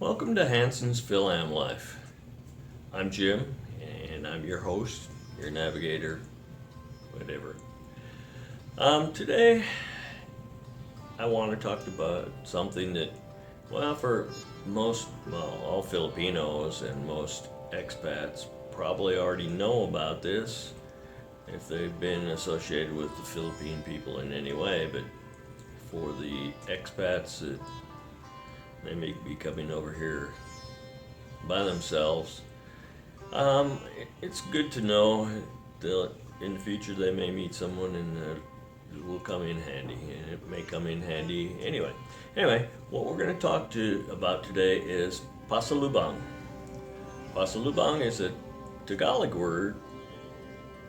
Welcome to Hanson's Phil Am Life. I'm Jim, and I'm your host, your navigator, whatever. Today, I want to talk about something that, for all Filipinos and most expats probably already know about this if they've been associated with the Philippine people in any way, but for the expats that they may be coming over here by themselves. It's good to know that in the future they may meet someone and it will come in handy, and it may come in handy anyway. What we're going to about today is Pasalubong. Pasalubong is a Tagalog word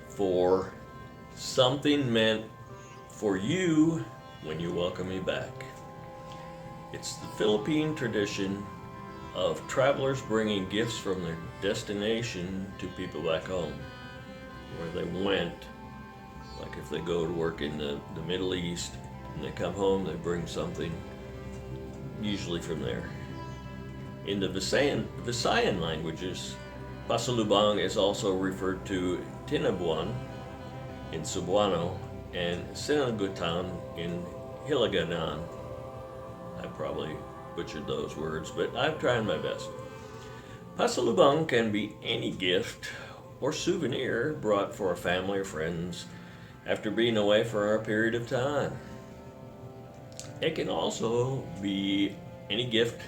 for something meant for you when you welcome me back. It's the Philippine tradition of travelers bringing gifts from their destination to people back home, where they went. Like if they go to work in the Middle East and they come home, they bring something, usually from there. In the Visayan languages, Pasalubong is also referred to Tinabuan in Cebuano and Sinagutan in Hiligaynon. I probably butchered those words, but I'm trying my best. Pasalubong can be any gift or souvenir brought for a family or friends after being away for a period of time. It can also be any gift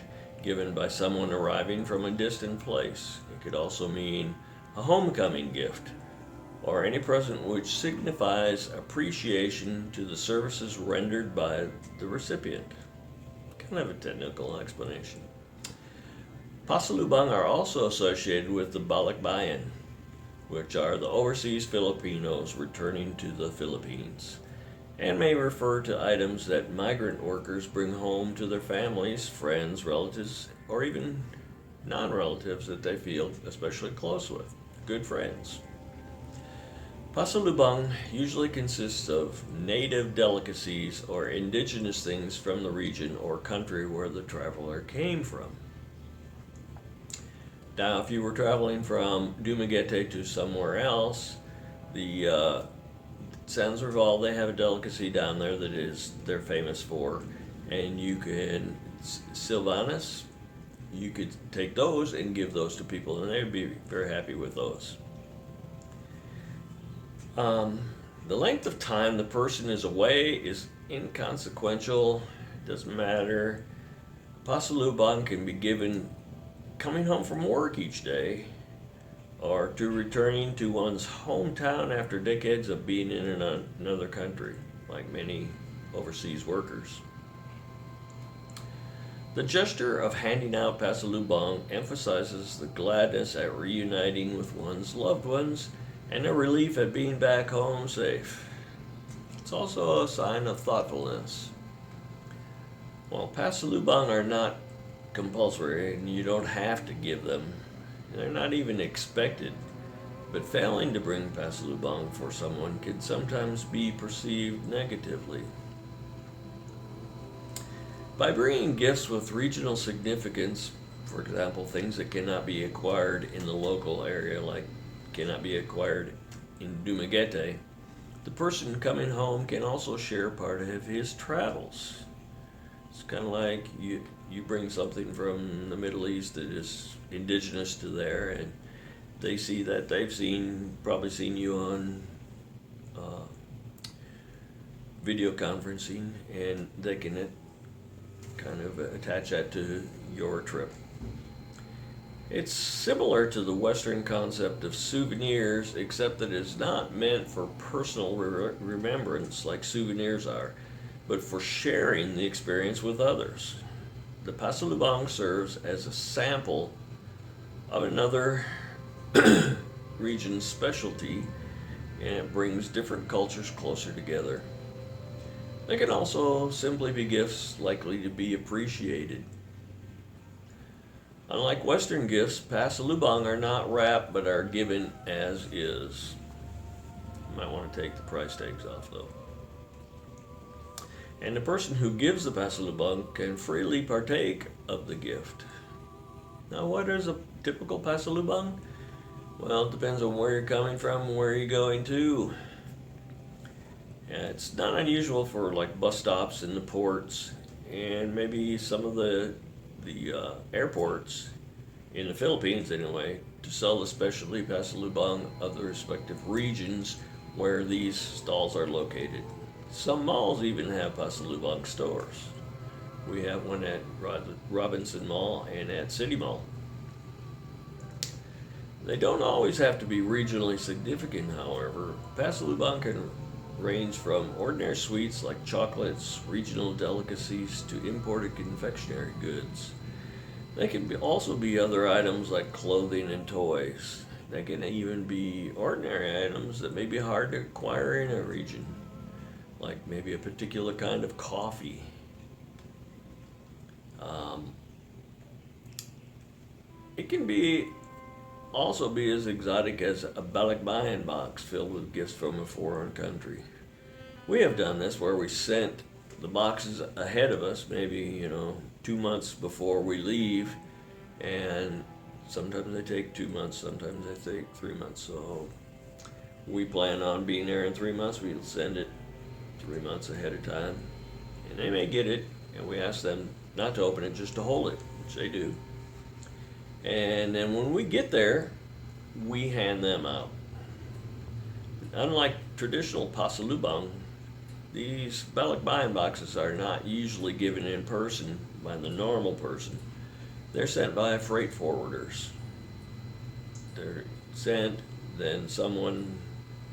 given by someone arriving from a distant place. It could also mean a homecoming gift or any present which signifies appreciation to the services rendered by the recipient. Kind of a technical explanation. Pasalubong are also associated with the balikbayan, which are the overseas Filipinos returning to the Philippines, and may refer to items that migrant workers bring home to their families, friends, relatives, or even non-relatives that they feel especially close with, good friends. Pasalubong usually consists of native delicacies or indigenous things from the region or country where the traveler came from. Now, if you were traveling from Dumaguete to somewhere else, the San Serval, they have a delicacy down there they're famous for, and you can Silvanas, you could take those and give those to people, and they'd be very happy with those. The length of time the person is away is inconsequential. It doesn't matter. Pasalubong can be given coming home from work each day, or to returning to one's hometown after decades of being in another country, like many overseas workers. The gesture of handing out Pasalubong emphasizes the gladness at reuniting with one's loved ones and a relief at being back home safe. It's also a sign of thoughtfulness. While Pasalubong are not compulsory and you don't have to give them, they're not even expected, but failing to bring Pasalubong for someone can sometimes be perceived negatively. By bringing gifts with regional significance, for example, things that cannot be acquired in the local area, like cannot be acquired in Dumaguete, the person coming home can also share part of his travels. It's kind of like you bring something from the Middle East that is indigenous to there, and they see that they've probably seen you on video conferencing, and they can kind of attach that to your trip. It's similar to the Western concept of souvenirs, except that it's not meant for personal remembrance like souvenirs are, but for sharing the experience with others. The Pasalubong serves as a sample of another region's specialty, and it brings different cultures closer together. They can also simply be gifts likely to be appreciated. Unlike Western gifts, Pasalubong are not wrapped but are given as is. You might want to take the price tags off though. And the person who gives the Pasalubong can freely partake of the gift. Now, what is a typical Pasalubong? Well, it depends on where you're coming from and where you're going to. It's not unusual for like bus stops in the ports and maybe some of the airports in the Philippines anyway to sell the specialty Pasalubong of the respective regions where these stalls are located. Some malls even have Pasalubong stores. We have one at Robinson Mall and at City Mall. They don't always have to be regionally significant, however. Pasalubong can range from ordinary sweets like chocolates, regional delicacies, to imported confectionery goods. They can also be other items like clothing and toys. They can even be ordinary items that may be hard to acquire in a region, like maybe a particular kind of coffee. It can also be as exotic as a balikbayan box filled with gifts from a foreign country. We have done this where we sent the boxes ahead of us, maybe 2 months before we leave, and sometimes they take 2 months, sometimes they take 3 months. So we plan on being there in 3 months. We'll send it 3 months ahead of time, and they may get it, and we ask them not to open it, just to hold it, which they do. And then when we get there, we hand them out. Unlike traditional Pasalubong, these balikbayan boxes are not usually given in person by the normal person. They're sent by freight forwarders. They're sent, then someone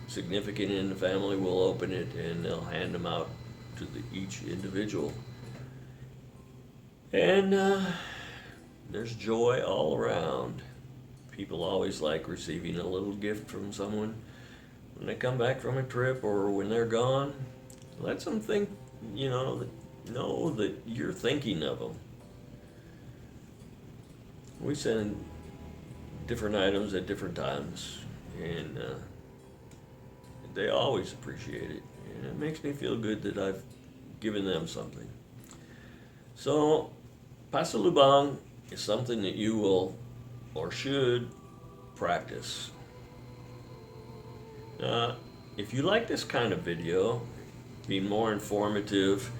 significant in the family will open it and they'll hand them out to each individual. And there's joy all around. People always like receiving a little gift from someone when they come back from a trip or when they're gone. Let them think, know that you're thinking of them. We send different items at different times, and they always appreciate it. And it makes me feel good that I've given them something. So, Pasalubong is something that you will or should practice. If you like this kind of video, be more informative,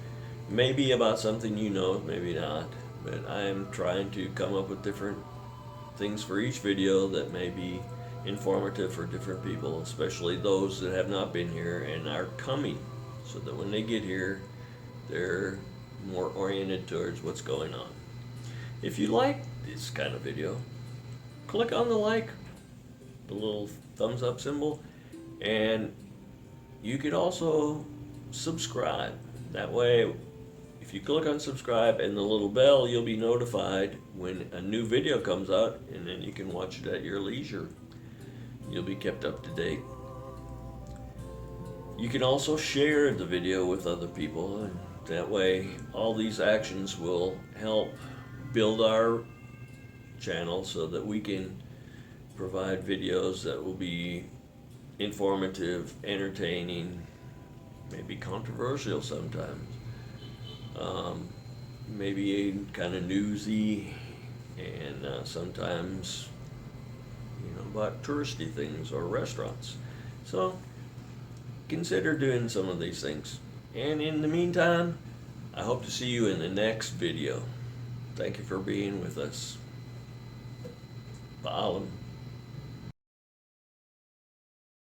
maybe about something maybe not, but I am trying to come up with different things for each video that may be informative for different people, especially those that have not been here and are coming, so that when they get here, they're more oriented towards what's going on. If you like this kind of video, click on the little thumbs up symbol, and you could also subscribe. That way, if you click on subscribe and the little bell, you'll be notified when a new video comes out, and then you can watch it at your leisure. You'll be kept up to date. You can also share the video with other people, and that way all these actions will help build our channel so that we can provide videos that will be informative, entertaining, maybe controversial sometimes, maybe kind of newsy, and sometimes about touristy things or restaurants. So consider doing some of these things. And in the meantime, I hope to see you in the next video. Thank you for being with us. Paalam.